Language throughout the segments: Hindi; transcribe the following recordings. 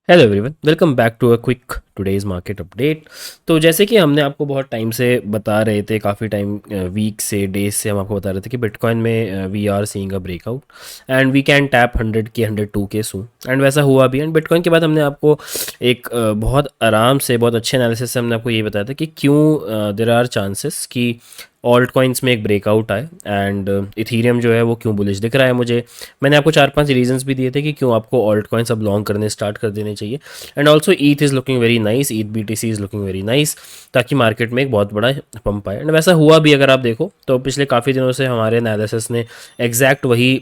Hello everyone, welcome back to a quick today's market update. तो जैसे कि हमने आपको बहुत टाइम से बता रहे थे, काफ़ी टाइम वीक से डेज से हम आपको बता रहे थे कि बिटकॉइन में we are seeing a breakout and we can tap 100 के 102 के सून। एंड वैसा हुआ भी। एंड बिटकॉइन के बाद हमने आपको एक बहुत आराम से, बहुत अच्छे एनालिसिस से हमने आपको ये बताया था कि क्यों देर आर चांसेस कि ऑल्ट कॉइन्स में एक ब्रेकआउट आए एंड इथीरियम जो है वो क्यों बुलिश दिख रहा है मुझे। मैंने आपको 4-5 रीजंस भी दिए थे कि क्यों आपको ऑल्ट कॉइन्स अब लॉन्ग करने स्टार्ट कर देने चाहिए। And also eth is looking very nice, eth BTC is looking very nice, ताकि मार्केट में एक बहुत बड़ा पंप आए। एंड वैसा हुआ भी। अगर आप देखो तो पिछले काफ़ी दिनों से हमारे एनालिसिस ने एग्जैक्ट वही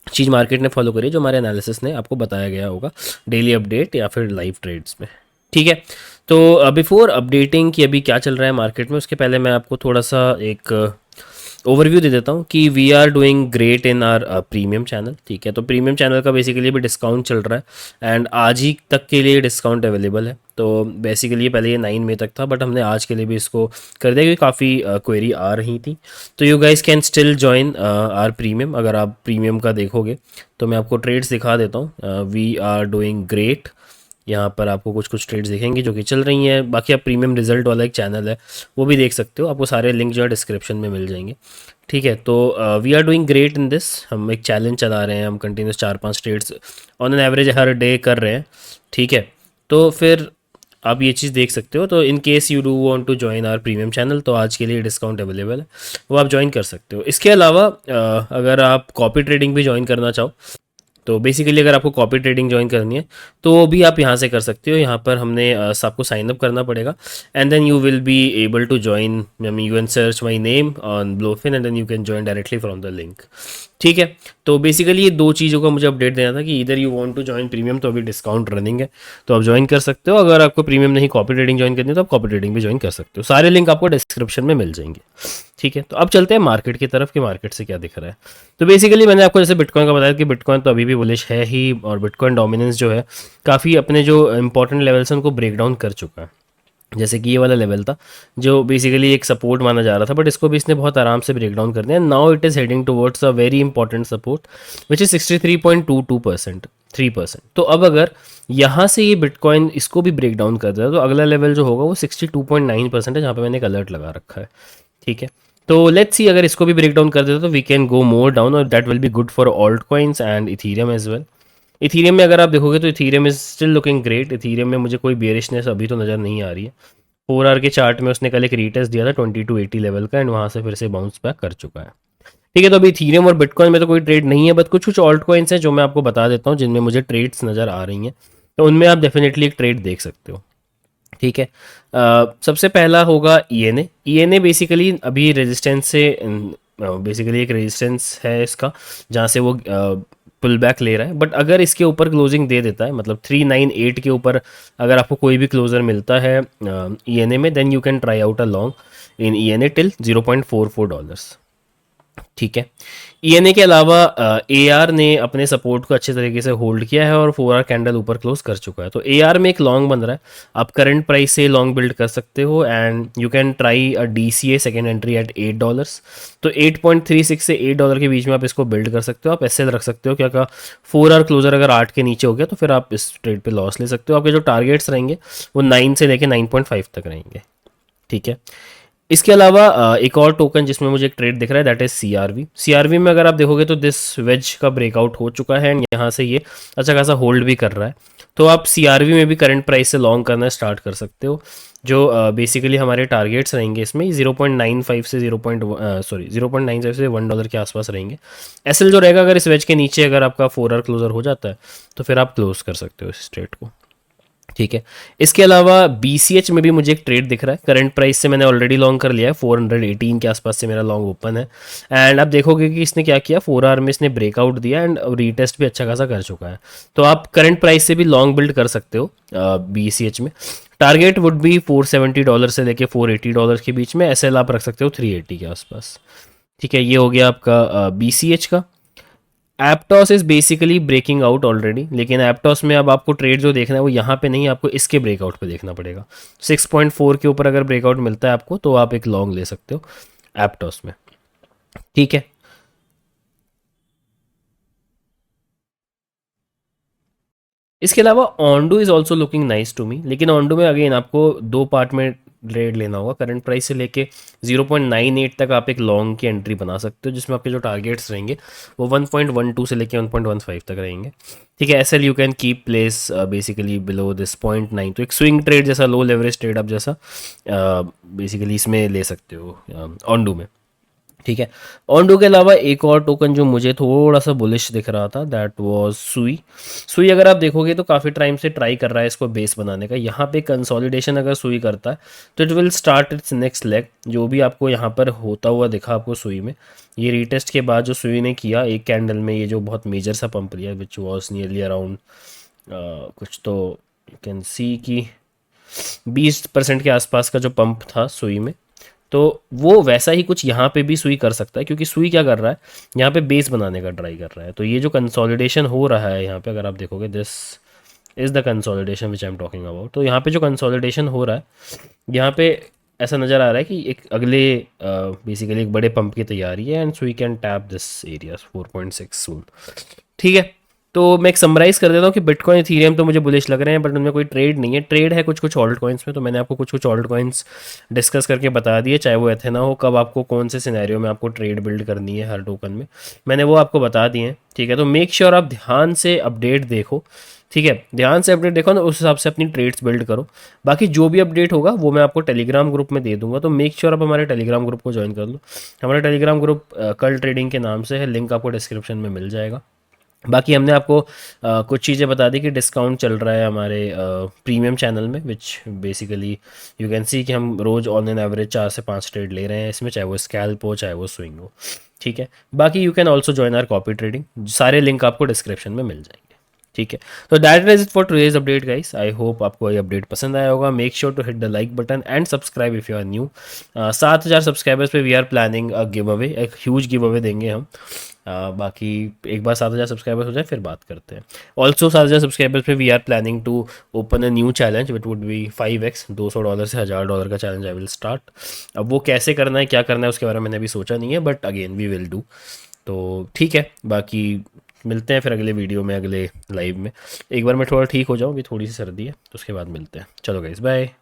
चीज़ मार्केट ने फॉलो करी जो हमारे एनालिसिस ने आपको बताया गया होगा डेली अपडेट या फिर लाइव ट्रेड्स में। ठीक है। तो बिफोर अपडेटिंग कि अभी क्या चल रहा है मार्केट में, उसके पहले मैं आपको थोड़ा सा एक ओवरव्यू दे देता हूँ कि we are doing great in our premium channel. ठीक है। तो प्रीमियम चैनल का बेसिकली भी डिस्काउंट चल रहा है एंड आज ही तक के लिए डिस्काउंट अवेलेबल है। तो बेसिकली पहले ये 9 मई तक था, बट हमने आज के लिए भी इसको कर दिया क्योंकि काफ़ी क्वेरी आ रही थी। तो you guys can still join our premium. अगर आप प्रीमियम का देखोगे तो मैं आपको ट्रेड्स दिखा देता हूँ। We are doing great. यहाँ पर आपको कुछ कुछ ट्रेड्स दिखेंगी जो कि चल रही हैं। बाकी आप प्रीमियम रिजल्ट वाला एक चैनल है, वो भी देख सकते हो। आपको सारे लिंक जो है डिस्क्रिप्शन में मिल जाएंगे। ठीक है। तो we are doing great in this. हम एक चैलेंज चला रहे हैं, हम continuous 4-5 trades on an average हर डे कर रहे हैं। ठीक है। तो फिर आप ये चीज़ देख सकते हो। तो in case you do want to join our premium channel, तो आज के लिए डिस्काउंट अवेलेबल है, वो आप ज्वाइन कर सकते हो। इसके अलावा अगर आप कॉपी ट्रेडिंग भी ज्वाइन करना चाहो, तो बेसिकली अगर आपको कॉपी ट्रेडिंग ज्वाइन करनी है तो वो भी आप यहाँ से कर सकते हो। यहाँ पर हमने आपको साइन अप करना पड़ेगा and then you will be able to join. I mean you can search my name on Blofin and then you can join directly from the link. ठीक है। तो बेसिकली ये दो चीज़ों का मुझे अपडेट देना था कि इधर you want to join premium, तो अभी डिस्काउंट रनिंग है, तो आप ज्वाइन कर सकते हो। अगर आपको प्रीमियम नहीं कॉपी ट्रेडिंग ज्वाइन करनी है तो आप कॉपी ट्रेडिंग भी ज्वाइन कर सकते हो। सारे लिंक आपको डिस्क्रिप्शन में मिल जाएंगे। ठीक है। तो अब चलते हैं मार्केट की तरफ कि मार्केट से क्या दिख रहा है। तो बेसिकली मैंने आपको जैसे बिटकॉइन का बताया कि बिटकॉइन तो अभी भी बुलिश है ही, और बिटकॉइन डोमिनेंस जो है काफ़ी अपने जो इंपॉर्टेंट लेवल्स हैं उनको ब्रेक डाउन कर चुका है। जैसे कि ये वाला लेवल था जो बेसिकली एक सपोर्ट माना जा रहा था, बट इसको भी इसने बहुत आराम से ब्रेक डाउन कर दिया। Now it is heading towards a very important support which is 63.22%, 3%। तो अब अगर यहाँ से ये बिटकॉइन इसको भी ब्रेक डाउन कर दिया तो अगला लेवल जो होगा वो 62.9% है, जहाँ पे मैंने एक अलर्ट लगा रखा है। ठीक है। तो लेट्स सी, अगर इसको भी ब्रेक डाउन कर देता तो we can go more down, और that will be good for alt coins and Ethereum as well. Ethereum में अगर आप देखोगे तो Ethereum is still looking great. Ethereum में मुझे कोई बेरिशनेस अभी तो नज़र नहीं आ रही है। 4 आवर के चार्ट में उसने कल एक रीटेस्ट दिया था 2280 लेवल का, एंड वहाँ से फिर से बाउंस बैक कर चुका है। ठीक है। तो अभी इथीरियम और बिटकॉइन में तो कोई ट्रेड नहीं है, बट कुछ कुछ ऑल्ट कॉइन्स हैं जो मैं आपको बता देता हूँ जिनमें मुझे ट्रेड्स नज़र आ रही हैं। तो उनमें आप डेफिनेटली एक ट्रेड देख सकते हो। ठीक है। सबसे पहला होगा ENA। ENA बेसिकली अभी रेजिस्टेंस से, बेसिकली एक रेजिस्टेंस है इसका जहाँ से वो पुल बैक ले रहा है। बट अगर इसके ऊपर क्लोजिंग दे देता है, मतलब 398 के ऊपर अगर आपको कोई भी क्लोजर मिलता है ENA में, then you can try out a long in ENA till $0.44। ठीक है। ENA के अलावा AR ने अपने सपोर्ट को अच्छे तरीके से होल्ड किया है और 4 आवर कैंडल ऊपर क्लोज कर चुका है। तो AR में एक लॉन्ग बन रहा है। आप करंट प्राइस से लॉन्ग बिल्ड कर सकते हो and you can try a DCA second entry eight $8। तो 8.36 से $8 के बीच में आप इसको बिल्ड कर सकते हो। आप SL रख सकते हो क्या का 4 आवर क्लोजर अगर 8 के नीचे हो गया तो फिर आप इस ट्रेड पे लॉस ले सकते हो। आपके जो टारगेट्स रहेंगे वो 9 से लेके 9.5 तक रहेंगे। ठीक है। इसके अलावा एक और टोकन जिसमें मुझे एक ट्रेड दिख रहा है, दैट इज CRV में अगर आप देखोगे तो दिस वेज का ब्रेकआउट हो चुका है एंड यहाँ से ये अच्छा खासा होल्ड भी कर रहा है। तो आप CRV में भी करंट प्राइस से लॉन्ग करना स्टार्ट कर सकते हो। जो बेसिकली हमारे टारगेट्स रहेंगे इसमें 0.95 से 0.95 से $1 के आसपास रहेंगे। SL जो रहेगा, अगर इस वेज के नीचे अगर आपका 4 आवर क्लोजर हो जाता है तो फिर आप क्लोज कर सकते हो इस ट्रेड को। ठीक है। इसके अलावा BCH में भी मुझे एक ट्रेड दिख रहा है। करंट प्राइस से मैंने ऑलरेडी लॉन्ग कर लिया है, 418 के आसपास से मेरा लॉन्ग ओपन है। एंड आप देखोगे कि इसने क्या किया, 4 आवर में इसने ब्रेकआउट दिया एंड रीटेस्ट भी अच्छा खासा कर चुका है। तो आप करंट प्राइस से भी लॉन्ग बिल्ड कर सकते हो BCH में। टारगेट वुड बी $470 से लेके $480 के बीच में। SL आप रख सकते हो 380 के आसपास। ठीक है। ये हो गया आपका BCH का। Aptos is basically breaking out already, लेकिन एप्टॉस में अब आपको ट्रेड जो देखना है वो यहाँ पे नहीं, आपको इसके ब्रेकआउट पे देखना पड़ेगा। 6.4 के ऊपर अगर ब्रेकआउट मिलता है आपको तो आप एक लॉन्ग ले सकते हो एप्टॉस में। ठीक है। इसके अलावा Ondo is also looking nice to me, लेकिन ओंडू में अगेन आपको दो पार्ट में ट्रेड लेना होगा। करंट प्राइस से लेके 0.98 तक आप एक लॉन्ग की एंट्री बना सकते हो, जिसमें आपके जो टारगेट्स रहेंगे वो 1.12 से लेके 1.15 तक रहेंगे। ठीक है, S L U can keep place basically below this 0.9, तो एक स्विंग ट्रेड जैसा, लो लेवरेज ट्रेड आप जैसा बेसिकली इसमें ले सकते हो ओंडू में। ठीक है, ओंडो के अलावा एक और टोकन जो मुझे थोड़ा सा बुलिश दिख रहा था, दैट वाज सुई। सुई अगर आप देखोगे तो काफ़ी टाइम से ट्राई कर रहा है इसको बेस बनाने का। यहाँ पे कंसोलिडेशन अगर सुई करता है तो it will start it's next leg, जो भी आपको यहाँ पर होता हुआ दिखा आपको सुई में। ये रीटेस्ट के बाद जो सुई ने किया एक कैंडल में, ये जो बहुत मेजर सा पंप लिया विच वॉज नियरली अराउंड कुछ तो यू कैन सी कि 20% के आसपास का जो पंप था सुई में, तो वो वैसा ही कुछ यहाँ पे भी सुई कर सकता है, क्योंकि सुई क्या कर रहा है, यहाँ पे बेस बनाने का ट्राई कर रहा है। तो ये जो कंसोलिडेशन हो रहा है यहाँ पे, अगर आप देखोगे, this is the consolidation which I am talking about. तो यहाँ पे जो कंसोलिडेशन हो रहा है, यहाँ पे ऐसा नज़र आ रहा है कि एक अगले बेसिकली एक बड़े पंप की तैयारी है, एंड सुई कैन टैप दिस एरिया 4.6 सून। ठीक है, तो मैं एक समराइज़ कर देता हूँ कि बिटकॉइन इथीरियम तो मुझे बुलिश लग रहे हैं, बट उनमें कोई ट्रेड नहीं है। ट्रेड है कुछ कुछ ऑल्ट कॉइन्स में, तो मैंने आपको कुछ कुछ ऑल्ट कॉइन्स डिस्कस करके बता दिए, चाहे वो एथेना हो, कब आपको कौन से सिनेरियो में आपको ट्रेड बिल्ड करनी है हर टोकन में, मैंने वो आपको बता दिए हैं। ठीक है, तो मेक श्योर आप ध्यान से अपडेट देखो। ठीक है, ध्यान से अपडेट देखो ना, उस हिसाब से अपनी ट्रेड्स बिल्ड करो। बाकी जो भी अपडेट होगा वो मैं आपको टेलीग्राम ग्रुप में दे दूंगा, तो मेक श्योर आप हमारे टेलीग्राम ग्रुप को ज्वाइन कर लो। हमारा टेलीग्राम ग्रुप कल ट्रेडिंग के नाम से है, लिंक आपको डिस्क्रिप्शन में मिल जाएगा। बाकी हमने आपको कुछ चीज़ें बता दी कि डिस्काउंट चल रहा है हमारे प्रीमियम चैनल में, which basically you can see कि हम रोज़ ऑन एन एवरेज 4 से 5 ट्रेड ले रहे हैं इसमें, चाहे वो स्कैल्प हो चाहे वो स्विंग हो। ठीक है, बाकी you can also join or copy trading, सारे लिंक आपको डिस्क्रिप्शन में मिल जाएंगे। ठीक है, तो that is it for today's update guys. I hope आपको ये अपडेट पसंद आया होगा। Make sure to hit the like button and subscribe if you are new. 7,000 subscribers पे we are planning a giveaway, एक ह्यूज गिव अवे देंगे हम। बाकी एक बार 7,000 सब्सक्राइबर्स हो जाए फिर बात करते हैं। ऑल्सो 7,000 सब्सक्राइबर्स पे we are planning to open a new challenge which would be 5x, $200 से $1,000 का चैलेंज आई विल स्टार्ट। अब वो कैसे करना है, क्या करना है, उसके बारे में मैंने अभी सोचा नहीं है, but again we will do. तो ठीक है, बाकी मिलते हैं फिर अगले वीडियो में, अगले लाइव में। एक बार मैं थोड़ा ठीक हो जाऊँ, अभी थोड़ी सी सर्दी है, तो उसके बाद मिलते हैं। चलो गाइस, बाय।